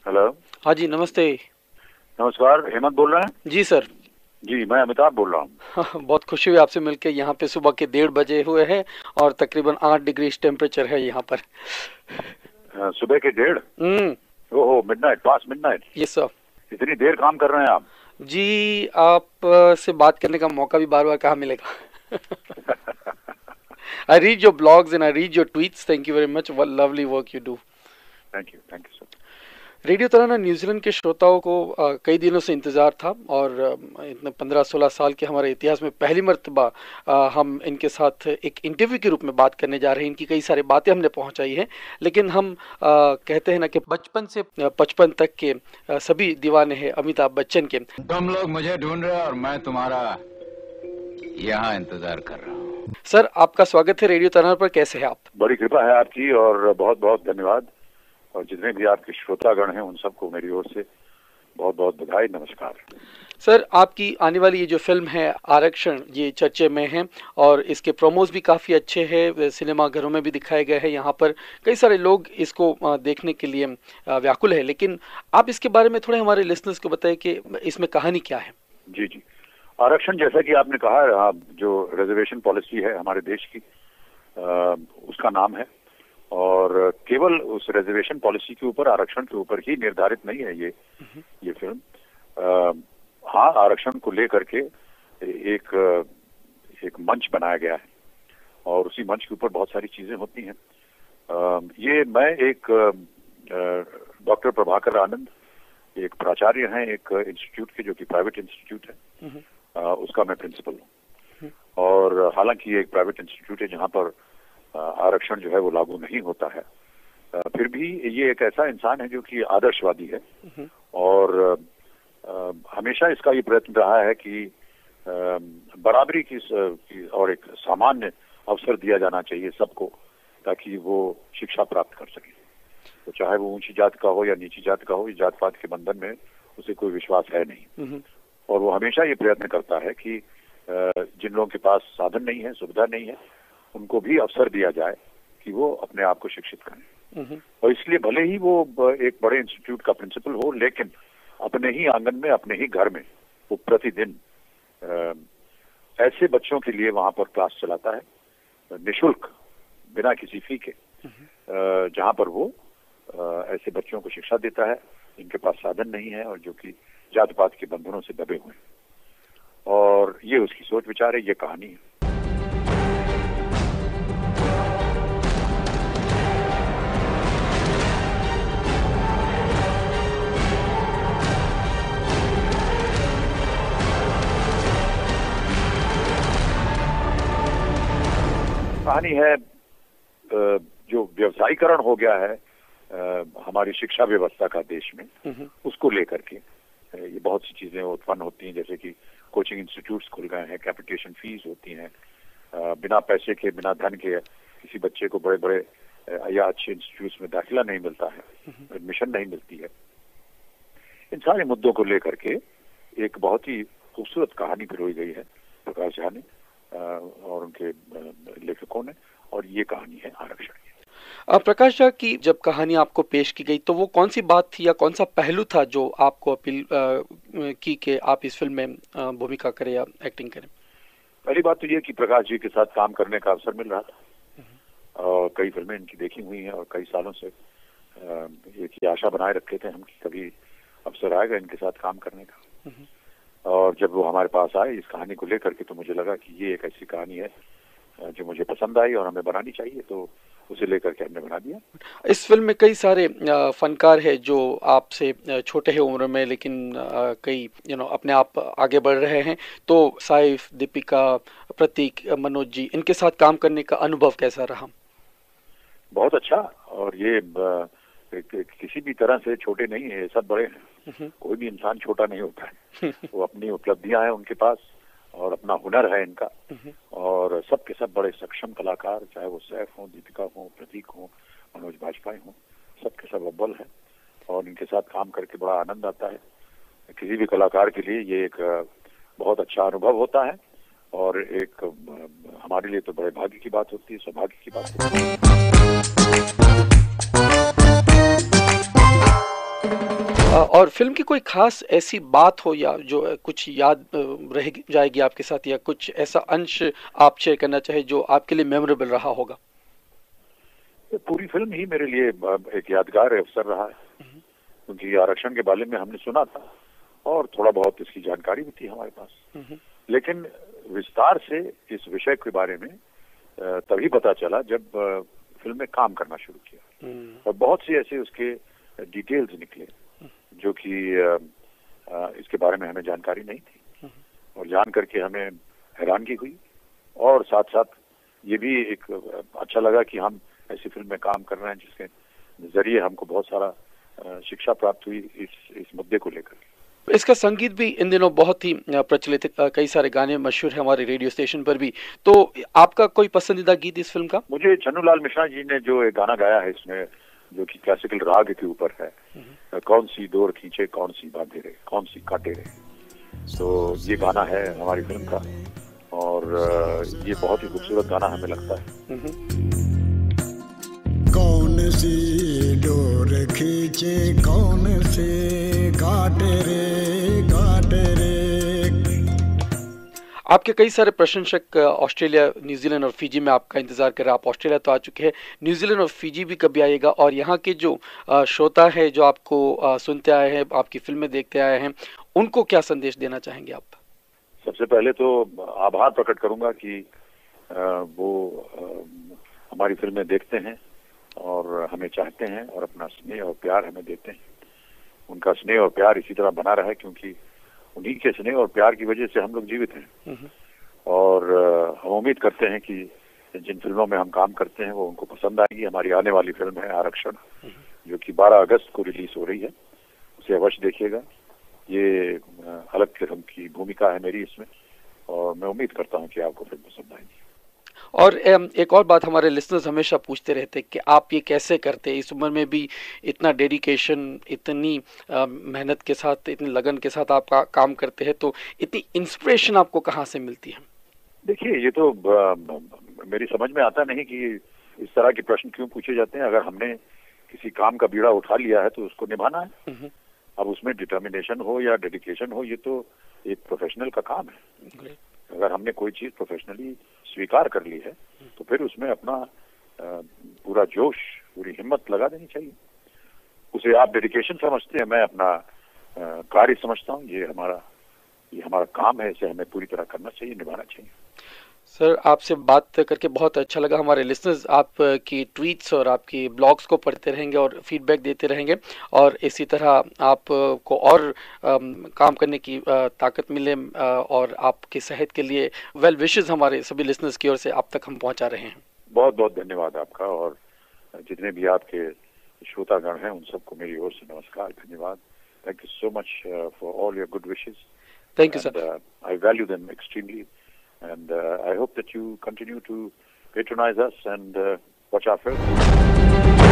Hello. हाँ जी, नमस्ते। नमस्कार, हेमंत बोल रहे हैं? जी सर। जी, मैं अमिताभ बोल रहा हूँ। हाँ, बहुत खुशी हुई आपसे मिलकर। यहाँ पे सुबह के 1:30 बजे हुए हैं और तकरीबन 8 डिग्री टेम्परेचर है यहाँ पर। सुबह के 1:30? हम्म। ओहो, मिडनाइट, पास मिडनाइट। ये सर। इतनी देर काम कर रहे हैं आप? जी, आप से बात करने का मौका भी बार बार कहाँ मिलेगा। I read your blogs and I read your tweets. Thank you very much. What lovely work you do. Thank you sir. Radio Tarana New Zealand के श्रोताओं को कई दिनों से इंतज़ार था और इतने 15-16 साल के हमारे इतिहास में पहली मर्तबा हम इनके साथ एक इंटरव्यू के रूप में बात करने जा रहे हैं। इनकी कई सारी बातें हमने पहुंचाई हैं, लेकिन हम कहते हैं ना कि बचपन से 55 तक के सभी दीवाने हैं अमिताभ बच्चन के। तुम लोग मुझे ढूंढ रहे हो और मैं तुम्हारा यहाँ इंतजार कर रहा हूँ। सर, आपका स्वागत है रेडियो तराना पर। कैसे हैं आप? बड़ी कृपा है आपकी और बहुत बहुत धन्यवाद। और जितने भी आपके श्रोतागण हैं उन सबको मेरी ओर से बहुत बहुत बधाई, नमस्कार। सर, आपकी आने वाली ये जो फिल्म है आरक्षण, ये चर्चे में है और इसके प्रोमोज भी काफ़ी अच्छे हैं, सिनेमा घरों में भी दिखाए गए हैं। यहाँ पर कई सारे लोग इसको देखने के लिए व्याकुल है, लेकिन आप इसके बारे में थोड़े हमारे लिसनर्स को बताएं कि इसमें कहानी क्या है। जी जी, आरक्षण जैसा कि आपने कहा, जो रिजर्वेशन पॉलिसी है हमारे देश की, उसका नाम है। और केवल उस रिजर्वेशन पॉलिसी के ऊपर, आरक्षण के ऊपर ही निर्धारित नहीं है ये फिल्म। हाँ, आरक्षण को लेकर के एक मंच बनाया गया है और उसी मंच के ऊपर बहुत सारी चीजें होती हैं। ये मैं एक डॉक्टर प्रभाकर आनंद, एक प्राचार्य हैं एक इंस्टीट्यूट के, जो कि प्राइवेट इंस्टीट्यूट है, उसका मैं प्रिंसिपल हूँ। और हालांकि ये एक प्राइवेट इंस्टीट्यूट है जहाँ पर आरक्षण जो है वो लागू नहीं होता है, फिर भी ये एक ऐसा इंसान है जो कि आदर्शवादी है और हमेशा इसका ये प्रयत्न रहा है कि बराबरी की और एक सामान्य अवसर दिया जाना चाहिए सबको, ताकि वो शिक्षा प्राप्त कर सके। तो चाहे वो ऊंची जात का हो या नीची जात का हो, इस जात पात के बंधन में उसे कोई विश्वास है नहीं। और वो हमेशा ये प्रयत्न करता है कि जिन लोगों के पास साधन नहीं है, सुविधा नहीं है, उनको भी अवसर दिया जाए कि वो अपने आप को शिक्षित करें। और इसलिए भले ही वो एक बड़े इंस्टीट्यूट का प्रिंसिपल हो, लेकिन अपने ही आंगन में, अपने ही घर में वो प्रतिदिन ऐसे बच्चों के लिए वहां पर क्लास चलाता है, निःशुल्क, बिना किसी फी के, जहां पर वो ऐसे बच्चों को शिक्षा देता है जिनके पास साधन नहीं है और जो कि जात पात के बंधनों से दबे हुए हैं। और ये उसकी सोच विचार है, ये कहानी है। कहानी है जो व्यवसायीकरण हो गया है हमारी शिक्षा व्यवस्था का देश में, उसको लेकर के ये बहुत सी चीजें उत्पन्न होती हैं, जैसे कि कोचिंग इंस्टीट्यूट्स खुल गए हैं, कैपिटेशन फीस होती हैं, बिना पैसे के, बिना धन के किसी बच्चे को बड़े बड़े या अच्छे इंस्टीट्यूट्स में दाखिला नहीं मिलता है, एडमिशन नहीं मिलती है। इन सारे मुद्दों को लेकर के एक बहुत ही खूबसूरत कहानी पिरोई गई है प्रकाश झा ने और उनके लेखकों ने, और ये कहानी है आरक्षण की। प्रकाश झा की जब कहानी आपको पेश की गई तो वो कौन सी बात थी या कौन सा पहलू था जो आपको अपील की कि आप इस फिल्म में भूमिका करें या एक्टिंग करें? पहली बात तो ये कि प्रकाश जी के साथ काम करने का अवसर मिल रहा था और कई फिल्में इनकी देखी हुई हैं और कई सालों से एक ही आशा बनाए रखे थे हम कि कभी अवसर आएगा इनके साथ काम करने का। और जब वो हमारे पास आए इस कहानी को लेकर के, तो मुझे लगा कि ये एक ऐसी कहानी है जो मुझे पसंद आई और हमें बनानी चाहिए, तो उसे लेकर के हमने बना दिया। इस फिल्म में कई सारे फनकार हैं जो आपसे छोटे हैं उम्र में, लेकिन कई अपने आप आगे बढ़ रहे हैं। तो साइफ, दीपिका, प्रतीक, मनोज जी, इनके साथ काम करने का अनुभव कैसा रहा? बहुत अच्छा। और ये किसी भी तरह से छोटे नहीं है, सब बड़े हैं। कोई भी इंसान छोटा नहीं होता है। वो अपनी उपलब्धियां हैं उनके पास और अपना हुनर है इनका, और सब के सब बड़े सक्षम कलाकार, चाहे वो सैफ हो, दीपिका हो, प्रतीक हो, मनोज बाजपेयी हो, सब के सब अव्वल है और इनके साथ काम करके बड़ा आनंद आता है। किसी भी कलाकार के लिए ये एक बहुत अच्छा अनुभव होता है और एक हमारे लिए तो बड़े भाग्य की बात होती है, सौभाग्य की बात होती है। फिल्म की कोई खास ऐसी बात हो या जो कुछ याद रह जाएगी आपके साथ, या कुछ ऐसा अंश आप शेयर करना चाहे जो आपके लिए मेमोरेबल रहा होगा? पूरी फिल्म ही मेरे लिए एक यादगार अवसर रहा है, क्योंकि आरक्षण के बारे में हमने सुना था और थोड़ा बहुत इसकी जानकारी भी थी हमारे पास, लेकिन विस्तार से इस विषय के बारे में तभी पता चला जब फिल्म में काम करना शुरू किया, और बहुत सी ऐसे उसके डिटेल्स निकले जो कि इसके बारे में हमें जानकारी नहीं थी, और जान करके हमें हैरानगी हुई, और साथ साथ ये भी एक अच्छा लगा कि हम ऐसी फिल्म में काम कर रहे हैं जिसके जरिए हमको बहुत सारा शिक्षा प्राप्त हुई इस मुद्दे को लेकर। इसका संगीत भी इन दिनों बहुत ही प्रचलित है, कई सारे गाने मशहूर हैं हमारे रेडियो स्टेशन पर भी। तो आपका कोई पसंदीदा गीत इस फिल्म का? मुझे चन्नूलाल मिश्रा जी ने जो एक गाना गाया है इसमें, जो कि क्लासिकल राग के ऊपर है, कौन सी डोर खींचे कौन सी बांधे रे कौन सी काटे रे, तो ये गाना है हमारी फिल्म का, और ये बहुत ही खूबसूरत गाना हमें लगता है। कौन सी डोर खींचे कौन से काटे रे। आपके कई सारे प्रशंसक ऑस्ट्रेलिया, न्यूजीलैंड और फिजी में आपका इंतजार कर रहे हैं। आप ऑस्ट्रेलिया तो आ चुके हैं, न्यूजीलैंड और फिजी भी कभी आएगा, और यहाँ के जो श्रोता है जो आपको सुनते आए हैं, आपकी फिल्में देखते आए हैं, उनको क्या संदेश देना चाहेंगे आप? सबसे पहले तो आभार प्रकट करूंगा कि वो हमारी फिल्में देखते हैं और हमें चाहते हैं और अपना स्नेह और प्यार हमें देते हैं। उनका स्नेह और प्यार इसी तरह बना रहा है, क्योंकि उन्हीं के स्नेह और प्यार की वजह से हम लोग जीवित हैं, और हम उम्मीद करते हैं कि जिन फिल्मों में हम काम करते हैं वो उनको पसंद आएगी। हमारी आने वाली फिल्म है आरक्षण, जो कि 12 अगस्त को रिलीज हो रही है, उसे अवश्य देखिएगा। ये अलग किस्म की भूमिका है मेरी इसमें, और मैं उम्मीद करता हूँ कि आपको फिल्म पसंद आएगी। और एक और बात, हमारे लिसनर्स हमेशा पूछते रहते हैं कि आप ये कैसे करते हैं, इस उम्र में भी इतना डेडिकेशन, इतनी मेहनत के साथ, इतनी लगन के साथ आप काम करते हैं, तो इतनी इंस्पिरेशन आपको कहाँ से मिलती है? देखिए, ये तो मेरी समझ में आता नहीं कि इस तरह के प्रश्न क्यों पूछे जाते हैं। अगर हमने किसी काम का बीड़ा उठा लिया है तो उसको निभाना है। अब उसमें डिटर्मिनेशन हो या डेडिकेशन हो, ये तो एक प्रोफेशनल का काम है। अगर हमने कोई चीज प्रोफेशनली स्वीकार कर ली है तो फिर उसमें अपना पूरा जोश, पूरी हिम्मत लगा देनी चाहिए। उसे आप डेडिकेशन समझते हैं, मैं अपना कार्य समझता हूँ। ये हमारा काम है, इसे हमें पूरी तरह करना चाहिए, निभाना चाहिए। सर, आपसे बात करके बहुत अच्छा लगा। हमारे लिसनर्स आपकी ट्वीट्स और आपकी ब्लॉग्स को पढ़ते रहेंगे और फीडबैक देते रहेंगे, और इसी तरह आपको और काम करने की ताकत मिले, और आपकी सेहत के लिए वेल विशेस हमारे सभी लिसनर्स की ओर से आप तक हम पहुंचा रहे हैं। बहुत बहुत धन्यवाद आपका, और जितने भी आपके श्रोतागण हैं उन सबको मेरी ओर से नमस्कार, धन्यवाद। Thank you so much for all your good wishes. Thank you sir. I value them extremely, and I hope that you continue to patronize us and watch our films.